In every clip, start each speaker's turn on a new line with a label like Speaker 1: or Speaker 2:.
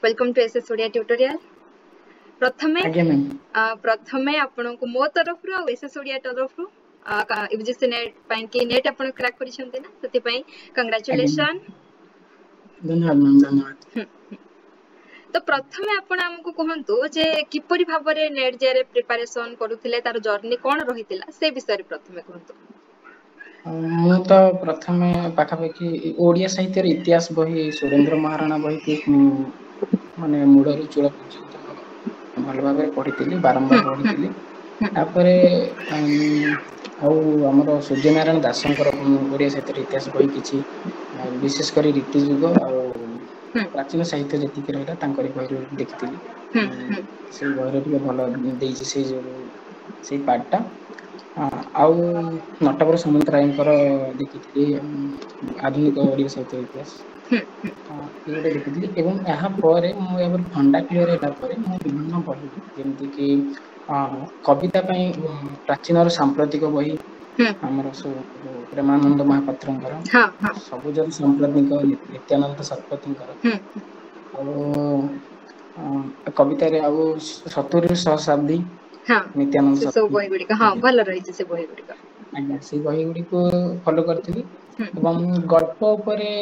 Speaker 1: Welcome to SS Odia tutorial. प्रथमे
Speaker 2: आज्ञा ma'am
Speaker 1: प्रथमे आपनको मो तरफ रो एसएस ओडिया तरफ रो यूजीसी नेट पाई कि नेट आपण क्रैक करिसंते ना सती पाई कांग्रेचुलेशन।
Speaker 2: धन्यवाद मैम धन्यवाद।
Speaker 1: तो प्रथमे आपण हमकु कहंतु जे किपरि भाबरे नेट जेरे प्रिपरेशन करूथिले तार जर्नी कोन रहितिला से विषय प्रथमे कहंतु।
Speaker 2: मु तो प्रथमे पाखापाखि ओडिया साहित्य इतिहास बही सुरेंद्र महाराणा बही को माने मूळरू चूଳ पर्यंत भल भाबरे पढितिली बारंबार पढितिली। तापरे आउ हमर सूर्य नारायण दासंकर ओडिया साहित्य इतिहास बही किछि विशेष करी रीति युग आ प्राचीन साहित्य जतिक रहला तांकरी बही देखितिली। से बही टिके भल देइछि से जो से पार्टटा आउ नटवर सामन्तरायकर देखिଥିଲି आधुनिक ओडिया साहित्य इतिहास ये गोटे देखिଥିଲି एवं यहाँ पर मु एबर खंडा क्लियर ହେଲା ପରେ ମୁଁ ବିଭିନ୍ନ ବହି जेमति कि कविता पई प्राचीन और सांप्रतिक बही हमर प्रेमानंद महापात्रंकर सबुज सांप्रतिक नित्यानंद शतपथींकर कविता रे आउ 70 सहस्राब्दी नित्यानंद
Speaker 1: से सब बही गुडी हां भल रहिছে से बही गुडी
Speaker 2: आज्ञा से बही गुडी को फॉलो करथिली एवं गल्प उपरे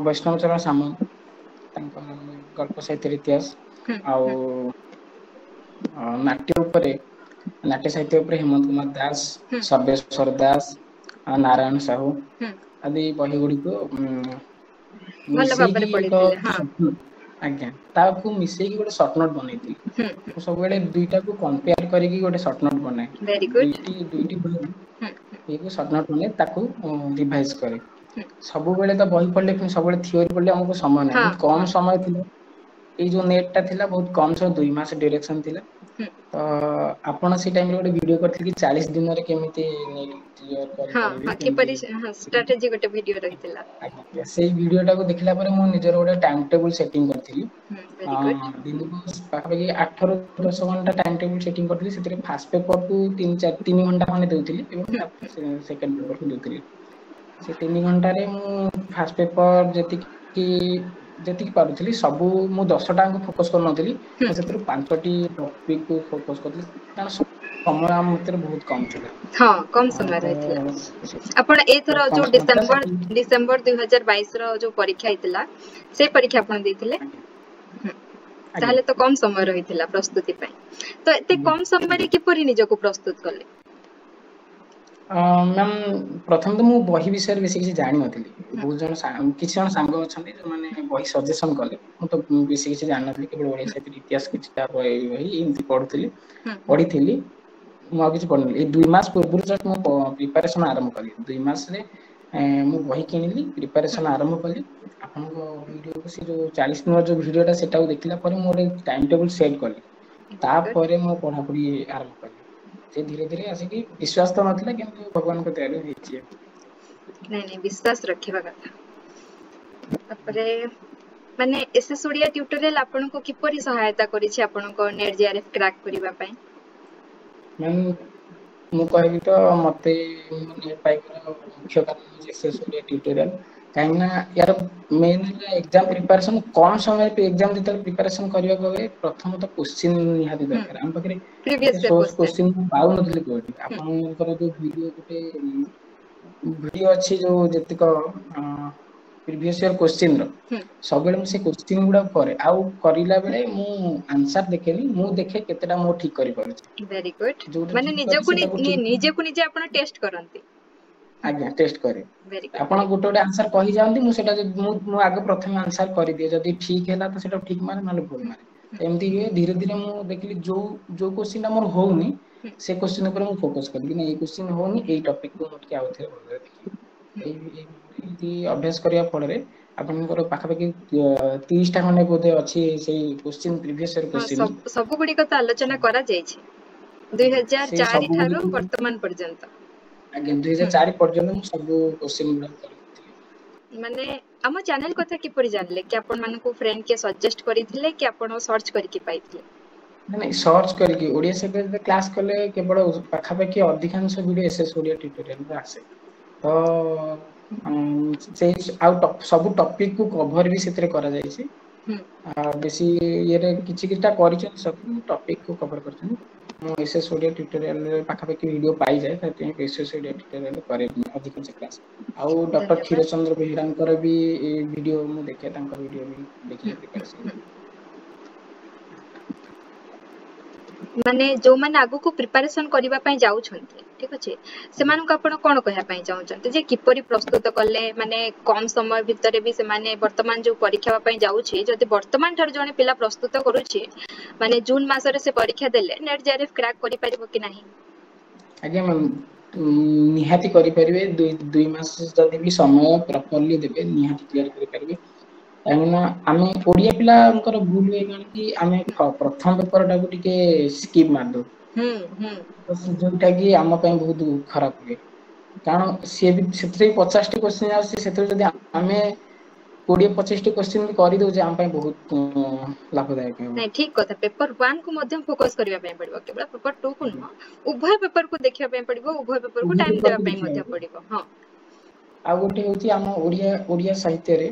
Speaker 2: वैष्णव चरण सामल तांकर गल्प साहित्य इतिहास आउ नाट्य उपरे नाट्य साहित्य उपरे हेमंत कुमार दास सर्वेश्वर दास नारायण साहू आदि बही गुडी को
Speaker 1: भल भाबरे पढिथिले हां
Speaker 2: आज्ञा ताकू मिसेकी गोटे शॉर्ट नोट बनैतिली मु सब बेले दुईटा को कंपेयर करिकि गोटे शॉर्ट नोट बनाए दुईटी बही को शॉर्ट नोट बने ताकू रिवाइज करे सब बेले तो बही पढले फिर सब बेले थ्योरी पढले हमको समय नै बहुत कम समय थिला ए जो नेट ता थिला बहुत कम समय 2 मास डायरेक्शन थिला तो आपण से टाइम रे गोटे वीडियो करथिली 40 दिन रे केमिति नेट क्लियर कर
Speaker 1: परिबे हां कि परि स्ट्रेटजी गोटे वीडियो रहितिला
Speaker 2: से वीडियोटा को देखला पर मु निजर गोटे टाइम टेबल सेटिंग करथिली दिन को पाखापाखि 8 ରୁ 10 घंटा टाइम टेबल सेटिंग करथिली सेतरे फास्ट पेपर को 3 घंटा खने देउथिली एवं सेकंड पेपर को देउथिली से 3 घंटा रे मु फास्ट पेपर जति पारुथिली सब मु 10 टा को फोकस कर नथिली मु सेतरे 5टी टॉपिक को फोकस करथिली कारण समय हम मते बहुत कम थिला
Speaker 1: हां कम समय रहिथिला आपण एथरो जो डिसेंबर 2022 रो जो परीक्षा हितला से परीक्षा आपण देथिले ताले तो कम समय रहिथिला प्रस्तुति पई तो एते कम समय रे किपरि निजको प्रस्तुत करले
Speaker 2: मैम प्रथम तो मु बही विषय बेसी किसी जानि नथिली बहुत जन किछि जन सांग अछन्ती जो माने बही सजेशन कले मु तो बेसी किछि जानि नथिली केवल ओडिया साहित्य इतिहास किछटा बही इनति पढिथिली मु आ किछि पढिनली 2 मास पूर्व जस्ट मु प्रिपरेशन आरंभ कली 2 मास रे मु बही किनिली प्रिपरेशन आरंभ कली आपन को वीडियो को से जो 40 मिनट जो वीडियोटा सेटा देखिला पर मोर टाइम टेबल सेट कली ता परे मु पढा पढी आरंभ कली से धीरे धीरे आसी विश्वास तो नथिला किंतु भगवान को दया रे हेछि
Speaker 1: नहीं विश्वास रखिबा कथा तापरे माने एसएस ओडिया ट्यूटोरियल आपन को किपरि सहायता करि छि आपन को नेट जेआरएफ क्रैक करिबा पई
Speaker 2: मैम मु कहबी तो मते नेट पाइकर मुख्य कारण एसएस ओडिया ट्यूटोरियल काइना यार मेन एग्जाम प्रिपरेशन कम समय पे एग्जाम दिते प्रिपरेशन करिया गवे प्रथम तो क्वेश्चन निहाती दरकार हम पकरे
Speaker 1: प्रीवियस
Speaker 2: सोर्स क्वेश्चन पाउ नथले कोठी आपनकर जो वीडियो अछि जो जतिक प्रीवियस ईयर क्वेश्चन रो सब बेले से क्वेश्चन गुडा करे आउ करिला बेले मु आंसर देखेनी मु देखे केतेटा मो ठीक करि पारुछि
Speaker 1: वेरी गुड माने निजे को निजे आपण टेस्ट करंती
Speaker 2: आज्ञा टेस्ट करे आपण गोटे गोटे आंसर कहि जानती मु सेटा मु आगे प्रथम आंसर करि दिए जदी ठीक हैला तो सेटा ठीक माने माने भूल माने एमती धीरे धीरे मु देखली जो जो क्वेश्चन हमर होउनी से क्वेश्चन ऊपर मु फोकस करली नै ए क्वेश्चन होउनी ए टॉपिक को मत के आउथे बोल देखि एमती अभ्यास करिया पड़े आपनकर पाखापाखि 30 टा खने बोधे अछि सेही क्वेश्चन प्रीवियस ईयर क्वेश्चन
Speaker 1: सब गुडी को आलोचना करा जाय छै 2004 थारो वर्तमान पर्यंत
Speaker 2: आगे 2004 पर्यंत मु सब क्वेश्चन गुडा करथिले
Speaker 1: माने हम चैनल कथा कि परि जानले कि आपन मन को फ्रेंड के सजेस्ट करिथिले कि आपन सर्च करिकि पाइथिले
Speaker 2: नहीं सर्च करके ओडिया से क्लास कले केवल पाखापाखि अधिकांश वीडियो एसएस ओडिया ट्यूटोरियल में आसे तो से सब टॉपिक को कवर भी सेतरे करा जाय छै बेसी ये किछि किछटा करिछन सब टॉपिक को कवर करछन मो एसएस ओडिया ट्यूटोरियल रे पाखापाखि वीडियो पाई जाए ताते एसएस ओडिया ट्यूटोरियल करे अधिक क्लास आउ डॉक्टर
Speaker 1: धन्यवाद।
Speaker 2: क्षीरचंद्र बेहेरांकर भी वीडियो मु देखे तांकर वीडियो भी देखि प्रिपरेशन
Speaker 1: माने जो माने आगु को प्रिपरेशन करिबा पई जाउछन्ती ठीक अछि सेमान को आपण कोन कहया पई चाहउछन्ती जे किपरि प्रस्तुत करले माने कम समय भितरे भी से माने वर्तमान जो परीक्षा पई जाउछि जदि वर्तमान थर जने पिला प्रस्तुत करूछि माने जून मासरे से परीक्षा देले नेट जेआरएफ क्रैक करि परिबो कि नाही
Speaker 2: आज्ञा मैम निहाती करि परिबे दुई मास जदि भी समय प्रॉपर्ली देबे निहाती क्लियर करि परिबे काहेना आमे ओडिया पिलांकर भूल होई गन कि आमे प्रथम पेपर टाକୁ ଟିକେ स्किप मार दउ जोटा कि आम ପାଇଁ बहुत खराब हुए कारण सी भी से 50 टी क्वेश्चन आसी से जदि आमे 20-25 टी क्वेश्चन भी करि दउ जे आम ପାଇଁ बहुत लाभदायक है
Speaker 1: नहीं ठीक कथा पेपर 1 को मध्यम फोकस करिया पई पड़िबो केवल पेपर 2 को न उभय पेपर को देखिया पई पड़िबो उभय पेपर को टाइम देबा पई मध्य पड़िबो हां
Speaker 2: आ गोटे होची हम ओडिया साहित्य रे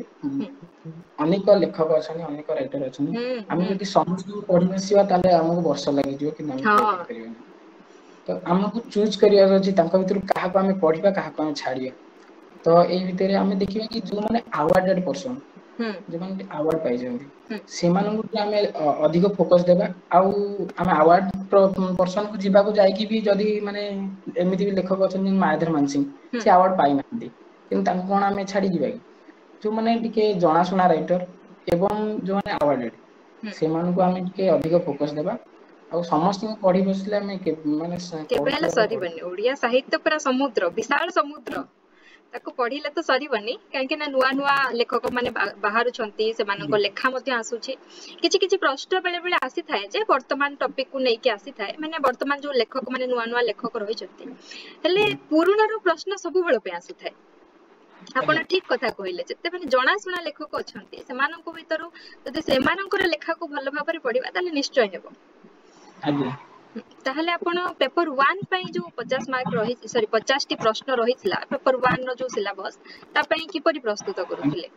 Speaker 2: अनेक लेखक अछन अनेक राइटर अछन हम जदि समस्त पढि बसिबा ताले हमहु वर्ष लागि जिवो कि हम क्लियर
Speaker 1: हाँ
Speaker 2: करि परिबे तो हमको चूज करिया अछि तांका भितर काहा को हम पढिबा काहा को हम छाडिया तो एई भितरे हम देखिबा कि जो माने अवार्डेड पर्सन जो माने अवार्ड पाइ जंती सेमानंकु आमे अधिक फोकस देबा आउ आमे अवार्ड पर्सन को जिबा को जाय कि भी जदी माने एमिति भी लेखक अछन मायाधर मानसिंह से अवार्ड पाइ नांती किंतु तांको कोन आमे छाडी जिबा कि जो माने टिके जणासुना राइटर एवं जो माने अवार्डेड सेमानंकु आमे टिके अधिक फोकस देबा आ समस्त पढि बसले आमे माने
Speaker 1: केबे हला
Speaker 2: पढुଥିବା ବେଳେ
Speaker 1: सरीबनी ओडिया साहित्य पूरा समुद्र विशाल समुद्र ताको पढिले तो सरीबनी काहे ना नुवा नुवा लेखक माने बाहर छंती से मानको लेखा मध्ये आसुची किछि किछि प्रश्न बेले बेले आसी थाए जे वर्तमान टॉपिक को नै के आसी थाए माने वर्तमान जो लेखक माने नुवा नुवा लेखक रहि छंती हेले पुरुना रो प्रश्न सब बेले पे आसी थाए आपण ठीक कथा कहिले जते माने जणा सुना लेखक अछंती सेमाननको भितरु जदि सेमानकर लेखा को भलो भाबरे पढिबा ताले निश्चय हेबो
Speaker 2: आज्ञा
Speaker 1: ताहले आपण पेपर 1 पई जो 50 मार्क रही सॉरी 50 टी प्रश्न रहितला पेपर 1 रो जो सिलेबस ता पई किपरि प्रस्तुत करूथिले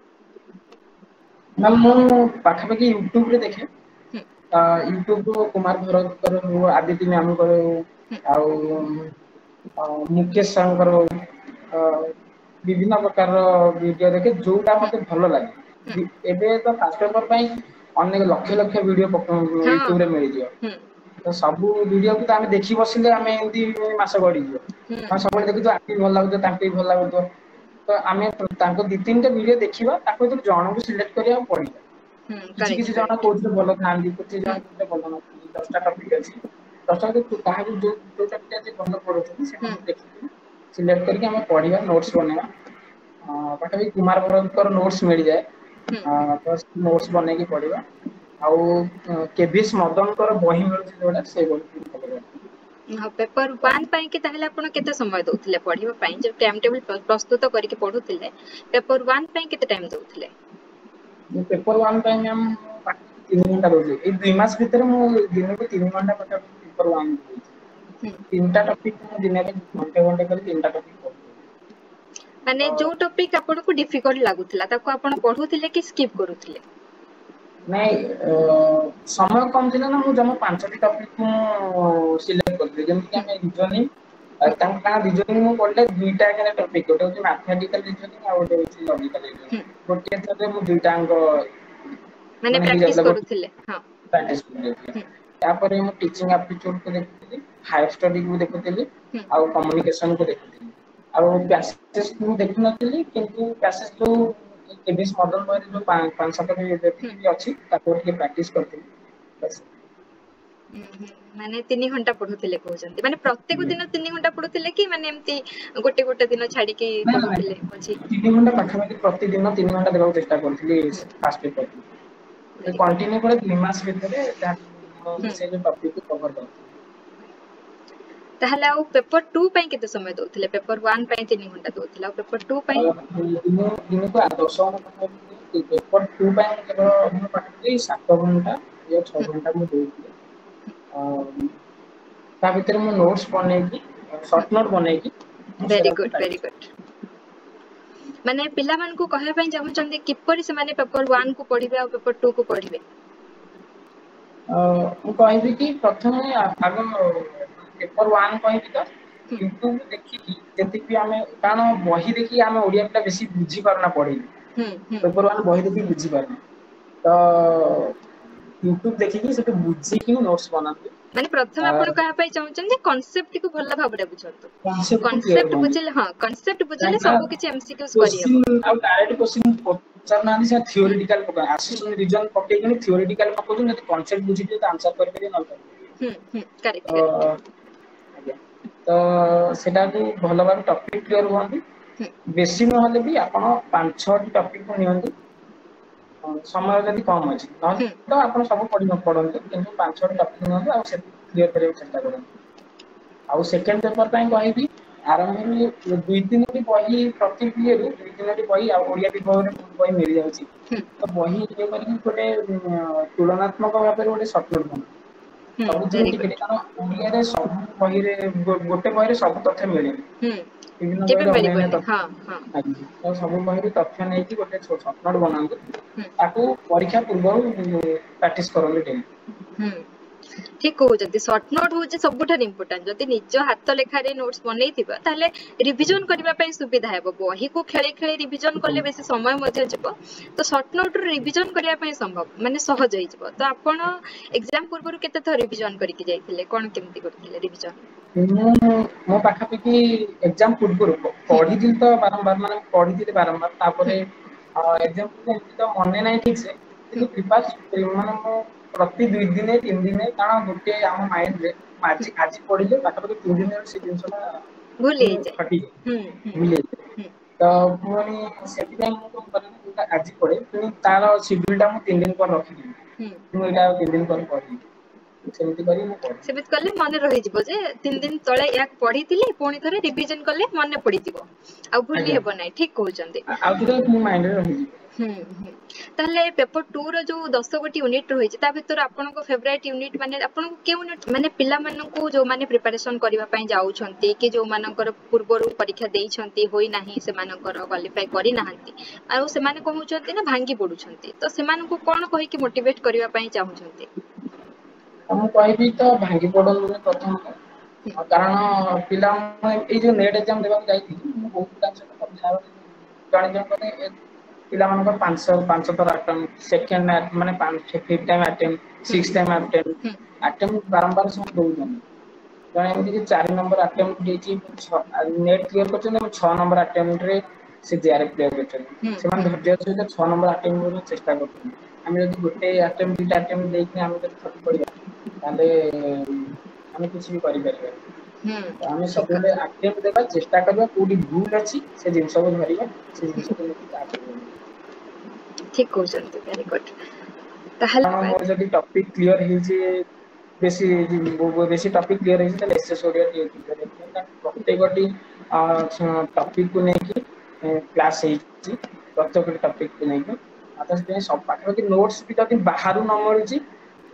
Speaker 2: मैम मु पाखापाखि यूट्यूब रे देखे यूट्यूब रो कुमार भरतकर हो आदित्य मैम को मुकेश सागर विभिन्न प्रकार वीडियो देखे जोटा मते भलो लागे एबे तो फास्ट पेपर पई अनेक लक्ष लक्ष वीडियो यूट्यूब रे मिल जियो तो सब वीडियो को तो आमे देखि बसिले आमे एंती मास गडी जियो हम सब देखु आकि भल लागु तांके भल लागु तो आमे तांको दी तीन टा वीडियो देखिबा ताको तो जण को सिलेक्ट करिया पड़ी किछि
Speaker 1: करेक्ट
Speaker 2: किछि जण
Speaker 1: करेक्ट
Speaker 2: कोइ भल थांदी किछि जण कोइ भल न 10 टा टॉपिक अछि 10 टा तो काहे जो जो टॉपिक जे भल पढोथि से हम देखि सिलेक्ट करके हमें पढ़िबा नोट्स बनेबा पाठाबी कुमार भरतकर नोट्स मिल जाए तो नोट्स बने की पढ़िबा आउ केबीएस मदनकर बही मिलुछि जोडा से बही पढ़िबा
Speaker 1: हां पेपर 1 पई के ताहले आपण केते समय दउथिले पढिबा पई जे टाइम टेबल प्रस्तुत करिके पढुथिले पेपर 1 पई केते टाइम दउथिले
Speaker 2: पेपर 1 पई मैम 3 घंटा दउछि ए 2 मास भीतर मु दिन को 3 घंटा पेपर 1 दउछि तीनटा टॉपिक दिन रे घंटे घंटे कर तीनटा टॉपिक
Speaker 1: माने जो टॉपिक आपण को डिफिकल्ट लागुथिला ताको आपण पढुथिले कि स्किप करूथिले
Speaker 2: नाइ समय कम थिला ना मु जमा 5 टी टॉपिक मु सिलेक्ट करथि जेम कि हम रीजनिंग तांका रीजनिंग मु पढले दुईटा के टॉपिक गोटे होची मैथमेटिकल रीजनिंग आ गोटे होची लॉजिकल रीजनिंग गोटे थरे मु दुईटा अंक
Speaker 1: माने
Speaker 2: ମାନେ
Speaker 1: प्रैक्टिस
Speaker 2: ହେଇଯାଉଥିଲା ଗୋଟେ
Speaker 1: करूथिले हां
Speaker 2: ପ୍ରାକ୍ଟିସ କରିଯାଉଥିଲା ତାପରେ ମୁଁ ଟିଚିଂ ଆପ୍ଟିट्यूड को देखुଥିଲି हायर स्टडी को देखुଥିଲି ଆଉ कम्युनिकेशन को देखुଥିଲି ଆଉ प्यासेज को देखु नଥିଲି किंतु प्यासेज जो केबीएस मॉडल पर जो 5-7 ଯେତିକି ଅଛି ତାକୁ ଟିକେ ପ୍ରାକ୍ଟିस करଥିଲି बस
Speaker 1: माने 3 घंटा पढुथिले कहउचंती माने प्रत्येक दिन 3 घंटा पढुथिले कि माने एम्ति गोटे गोटे दिन छाडी के पढुथिले अछि
Speaker 2: 3 घंटा पाखापाखि प्रतिदिन 3 घंटा देବାକୁ चेष्टा करଥିଲି first paper
Speaker 1: very good
Speaker 2: continue करे 2 मास ଭିତରେ से जो टॉपिक को कवर करଥିଲି
Speaker 1: ताहले आ पेपर 2 पई केते समय दउथिले पेपर 1 पई 3 घंटा दउथिले आ पेपर 2 पई
Speaker 2: दिन को 10 घंटा पेपर 2 पई केवल हम पाठी 7 घंटा या 6 घंटा मु देउଥିଲି ता ଭିତରେ मु नोट्स बनेइकी शॉर्ट नोट बनेइकी मु
Speaker 1: वेरी
Speaker 2: सेरा को
Speaker 1: गुड
Speaker 2: प्रेक्टिस
Speaker 1: माने पिला मान को कहया पई चाहउछन्ती किपरि से माने पेपर 1 को पढिबे आ पेपर 2 को पढिबे
Speaker 2: ମୁଁ କହିବି କି ପ୍ରଥମେ ଆଗ ପେପର 1 କହିବି ତ ୟୁଟ୍ୟୁବ ଦେଖିକି ଯେତିକି ବି ଆମେ କାରଣ ବହି ଦେଖି ଆମେ ଓଡିଆ ପିଲା ବେଶୀ ବୁଝି ପାରୁନା ପଢିକି ପେପର 1 ବହି ଦେଖି ବୁଝି ପାରୁନା ତ ୟୁଟ୍ୟୁବ ଦେଖିକି ସେଠୁ ବୁଝିକି ନୋଟ୍ସ ବନାନ୍ତୁ
Speaker 1: माने प्रथम आपण कहा पई चाहउछन्ती कांसेप्ट को भल्ला भाबरे बुझंतु
Speaker 2: कॉन्सेप्ट को क्लियर
Speaker 1: कांसेप्ट
Speaker 2: करना
Speaker 1: बुझिले हां कांसेप्ट बुझिले
Speaker 2: काହିଁକି ନା
Speaker 1: सब किछि एमसीक्यूज करि हबो
Speaker 2: क्वेश्चन ଆଉ डायरेक्ट क्वेश्चन पचारनानी से थियोरेटिकल पका आसिस्टेंट रीजन पकेइकनी थियोरेटिकल पकोजन जति कांसेप्ट बुझिके त आंसर करि करि न
Speaker 1: करेक्ट
Speaker 2: तो
Speaker 1: करेक्ट
Speaker 2: आज्ञा तो सेटाକୁ ଭଲ ଭାବେ ଟପିକ କ୍ଲିୟର ହୁଅନ୍ତି ବେଶୀ ନହେଲେ ବି ଆପଣ 5-6 ଟପିକ କୁ ନିଅନ୍ତୁ ସମୟ ଯଦି କମ ଅଛି ନହେଲେ ତ ଆପଣ ସବୁ ପଢନ୍ତୁ କିନ୍ତୁ 5-6 ଟପିକ ନିଅନ୍ତୁ ଆଉ ସେତିକି କ୍ଲିୟର କରିବାକୁ ଚେଷ୍ଟା କରନ୍ତୁ ଆଉ ସେକେଣ୍ଡ ପେପର ପାଇଁ କହିବି ଆରମ୍ଭରୁ 2-3ଟି ବହି ପ୍ରତି ଇଏରୁ 2-3ଟି ବହି ଆଉ ଓଡିଆ ବିଭାଗରେ ବହୁତ ବହି ମିଳିଯାଉଛି ତ ବହି ଇଏ କରିକି ଗୋଟେ ତୁଳନାତ୍ମକ ଭାବରେ ଗୋଟେ ସଫଳ ବନାନ୍ତୁ ସବୁଥିରୁ
Speaker 1: वेरी
Speaker 2: ଟିକେ ଟିକେ
Speaker 1: गुड
Speaker 2: କାରଣ ଓଡିଆରେ ସବୁ ବହିରେ ଗୋଟେ बହିରେ ସବୁ ତଥ୍ୟ ମିଳେନି ବିଭିନ୍ନ
Speaker 1: केबे
Speaker 2: ବହିରେ ଅନ୍ୟାନ୍ୟ
Speaker 1: मिलिबोनी
Speaker 2: ତଥ୍ୟ
Speaker 1: हां हां
Speaker 2: ଆଜ୍ଞା ତ ସବୁ ବହିରୁ ତଥ୍ୟ ନେଇକି ଗୋଟେ ସର୍ଟ ନୋଟ ବନାନ୍ତୁ ତାକୁ ପରୀକ୍ଷା ପୂର୍ବରୁ ପ୍ରାକ୍ଟିସ କରନ୍ତୁ ଡେଲି
Speaker 1: ठीक कहउछन्ती शॉर्ट नोट होचे सबुठार इंपोर्टेंट जदि निज हाथ लेखारे नोट्स बनेइथिबा ताले रिवीजन करबा पई सुविधा हेबो बही को खेले खेले रिवीजन करले बेसी समय मध्ये जइबो तो शॉर्ट नोट रो रिवीजन करिया पई संभव माने सहज होइजबो तो आपण एग्जाम पूर्व केते थर रिवीजन करिके जाइथिले कोन केमति करथिले रिवीजन
Speaker 2: ମୋ ପାଖାପାଖି ଏକ୍ଜାମ ପୂର୍ବରୁ ପଢିଥିଲି ତ ବାରମ୍ବାର ମାନେ ପଢିଥିଲି ବାରମ୍ବାର ତାପରେ ଏକ୍ଜାମ ପୂର୍ବରୁ ଏମିତି ତ ମନେ ନାହିଁ ଠିକ ସେ କିନ୍ତୁ ମାନେ ମୁଁ ପ୍ରତି 2 ଦିନେ 3 ଦିନେ କାରଣ ଗୋଟେ ଆମ ମାଇଣ୍ଡରେ ଆଜି ପଢିଲେ ପାଖାପାଖି 3 ଦିନରେ ସେ ଜିନିଷଟା
Speaker 1: भूली जाए
Speaker 2: ଭୁଲି ଯାଇଥାଏ ତ ପୁଣି ସେଥିପାଇଁ ମୁଁ କଣ କରେ ନା ଯୋଉଟା ଆଜି ପଢେ ପୁଣି ତାର ସିଡୁଲ ଟା ମୁଁ 3 ଦିନ ପରେ ରଖିଦିଏ ମୁଁ ଏଇଟା ଆଉ 3 ଦିନ ପରେ ପଢିବି ସେମିତି କରି ମୁଁ ପଢେ
Speaker 1: ସେମିତି କଲେ ମନେ ରହିଯିବ ଯେ 3 ଦିନ ତଳେ ୟାକୁ ପଢିଥିଲି ପୁଣି ଥରେ ରିଭିଜନ କଲେ ମନେ ପଡିଯିବ ଆଉ ଭୁଲି
Speaker 2: ଆଜ୍ଞା
Speaker 1: ହେବ ନାହିଁ ଠିକ କହୁଛନ୍ତି
Speaker 2: ଆଉ ଥରେ ମୋ ମାଇଣ୍ଡରେ ରହିଯିବ
Speaker 1: ତାହେଲେ पेपर 2 रो जो 10 गोटी यूनिट रहिଛି ତା ଭିତର ଆପଣଙ୍କ फेवरेट यूनिट माने ଆପଣଙ୍କୁ के यूनिट माने पिला माननकु जो माने प्रिपरेशन करिवा पई जाउछंती कि जो मानकर पूର୍ବରୁ परीक्षा देइछंती होई नाही से मानकर क्वालिफाई करि नाहंती आ से माने कहउछंती ना भांगी पडुछंती तो से मानकु कोन कहि कि मोटिवेट करिवा पई चाहुछंती
Speaker 2: ମୁଁ କହିବି ତ ଭାଙ୍ଗି ପଡନ୍ତୁନି ପ୍ରଥମତः କାରଣ ପିଲା ଏଇ ଯୋଉ ନେଟ ଏକ୍ଜାମ ଦେବାକୁ ଯାଇଥିଲି ମୁଁ ବହୁତ ପିଲାଙ୍କ ସହିତ କଥା ହେବାକୁ ଜଣେ ଜଣେ ପିଲାମାନଙ୍କର 5 ଥର ଆଟେମ୍ପ୍ଟ ସେକେଣ୍ଡ ମାନେ 5th time attempt 6th time attempt ବାରମ୍ବାର ସେମାନେ ଦଉଛନ୍ତି ଜଣେ ଏମିତି କି 4 ନମ୍ବର ଆଟେମ୍ପ୍ଟ ଦେଇଛି ନେଟ କ୍ଲିୟର କରିଛନ୍ତି ଏବଂ 6 ନମ୍ବର ଆଟେମ୍ପ୍ଟ ରେ ସେ ଜେଆରଏଫ କ୍ଲିୟର କରିଛନ୍ତି ସେମାନେ ଧୈର୍ଯ୍ୟ ସହିତ 6 ନମ୍ବର ଆଟେମ୍ପ୍ଟ ପର୍ଯ୍ୟନ୍ତ ଚେଷ୍ଟା କରୁଛନ୍ତି ଆମେ ଯଦି ଗୋଟେ ଆଟେମ୍ପ୍ଟ ଦିଟା ଆଟେମ୍ପ୍ଟ ଦେଇକି ଆମେ ଯଦି ଥକି ପଡିବା ତାହେଲେ ଆମେ କିଛି ବି କରିପାରିବାନି ଆମେ
Speaker 1: ठीक
Speaker 2: ସବୁବେଳେ
Speaker 1: कहा
Speaker 2: ଆଟେମ୍ପ୍ଟ ଦେବା ଚେଷ୍ଟା କରିବା କୋଉଠି ଭୁଲ ଅଛି ସେ ଜିନିଷକୁ ଧରିବା ସେ ଜିନିଷକୁ ନେଇକି ଆଗକୁ ବଢିବା
Speaker 1: ठीक कहउछंती वेरी गुड
Speaker 2: କାରଣ ମୋର ଯଦି ଟପିକ କ୍ଲିୟର ହେଇଛି ବେଶୀ ଟପିକ କ୍ଲିୟର ହେଇଛି ତାହେଲେ ଏସଏସ ଓଡିଆ ପ୍ରତ୍ୟେକଟି ଟପିକ କୁ ନେଇକି କ୍ଲାସ ହେଇଛି ପ୍ରତ୍ୟେକଟି ଟପିକକୁ ନେଇକି ଆଉ ସେଥିପାଇଁ ପାଖାପାଖି ନୋଟ୍ସ ବି ଯଦି ବାହାରୁ ନ ମିଳୁଛି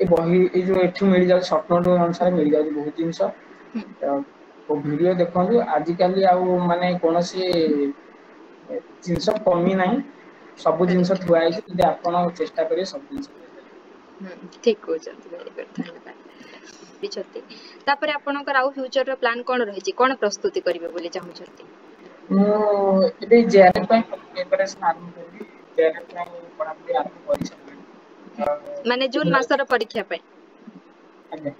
Speaker 2: ଏ ବହି ଏଇ ଯୋଉ ଏଠୁ ମିଳିଯାଉଛି ସପ୍ଟନୋଟ ଅନୁସାରେ ମିଳିଯାଉଛି ବହୁତ ଜିନିଷ ଭିଡିଓ ଦେଖନ୍ତୁ ଆଜିକାଲି ଆଉ ମାନେ କୌଣସି ଜିନିଷ କମି ନାହିଁ ସବୁ ଜିନିଷ
Speaker 1: करेक्ट
Speaker 2: ଥୁଆ ହେଇଛି ଯଦି ଆପଣ ଚେଷ୍ଟା କରିବେ ସବୁ ଜିନିଷ ପାଇପାରିବେ
Speaker 1: ठीक कहउछंती वेरी गुड धन्यवाद तापर आपनकर आउ फ्यूचर रो प्लान कोन रहिछि कोन प्रस्तुति करिवे बोली चाहुछंती
Speaker 2: ମୁଁ ଏବେ ଜେआରएଫ ପାଇଁ ପ୍ରିପାରେସन ଆରମ୍ଭ କରିବି ଜେଆରଏଫ ପାଇଁ ପଢାପଢି ଆରମ୍ଭ କରିସାରିଲିଣି
Speaker 1: ମାନେ ଜून मासर परीक्षा पे
Speaker 2: ଆଜ୍ଞା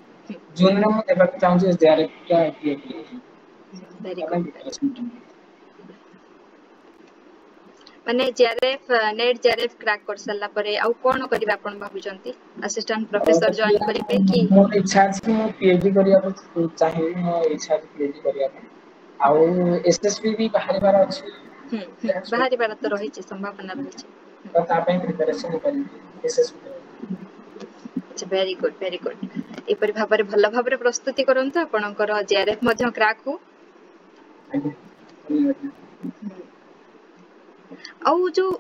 Speaker 2: ଜୁନରେ ମୁଁ ଦେବାକୁ ଚାହୁଁଛି ଜେଆରଏଫ
Speaker 1: वेरी गुड ମାନେ ଜେଆରଏଫ ନେଟ ଜେଆରଏଫ କ୍ରାକ୍ କରି ସାରିଲା ପରେ ଆଉ କଣ କରିବେ ଆପଣ ଭାବୁଛନ୍ତି ଆସିଷ୍ଟାଣ୍ଟ ପ୍ରଫେସର ଜଏନ୍ କରିବେ କି
Speaker 2: ମୋର ଇଚ୍ଛା ଅଛି କି ମୁଁ ପିଏଚଡି କରିବାକୁ ଚାହିଁବି ମୋ ଇଚ୍ଛା ଅଛି ପିଏଚଡି କରିବା ପାଇଁ ଆଉ ଏସଏସବି ବି ବାହାରିବାର ଅଛି ଯାହା
Speaker 1: ବାହାରିବାର ତ
Speaker 2: ଶୁଣିଛି
Speaker 1: ରହିଛି ସମ୍ଭାବନା ରହିଛି
Speaker 2: ତ ତା ପାଇଁ ପ୍ରିପାରେସନ କରିବି ଏସଏସବି
Speaker 1: ଆଚ୍ଛା ଭେରି ଗୁଡ ଏପରି ଭାବରେ ଭଲ ଭାବରେ ପ୍ରସ୍ତୁତି କରନ୍ତୁ ଆପଣଙ୍କର ଜେଆରଏଫ ମଧ୍ୟ କ୍ରାକ୍ ହଉ
Speaker 2: ଆଜ୍ଞା
Speaker 1: ଆଉ ଯୋଉ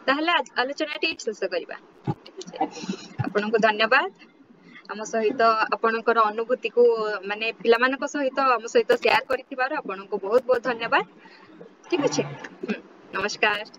Speaker 1: ତାହେଲେ ଆଲୋଚନା ଟି ଶେଷ କରିବା ଠିକ ଅଛି ଆପଣଙ୍କୁ ଧନ୍ୟବାଦ ଆମ ସହିତ ଆପଣଙ୍କର ଅନୁଭୂତିକୁ ମାନେ ପିଲାମାନଙ୍କ ସହିତ ଆମ ସହିତ ସେୟାର କରିଥିବାରୁ ଆପଣଙ୍କୁ ବହୁତ ବହୁତ ଧନ୍ୟବାଦ ଠିକ ଅଛି ନମସ୍କାର।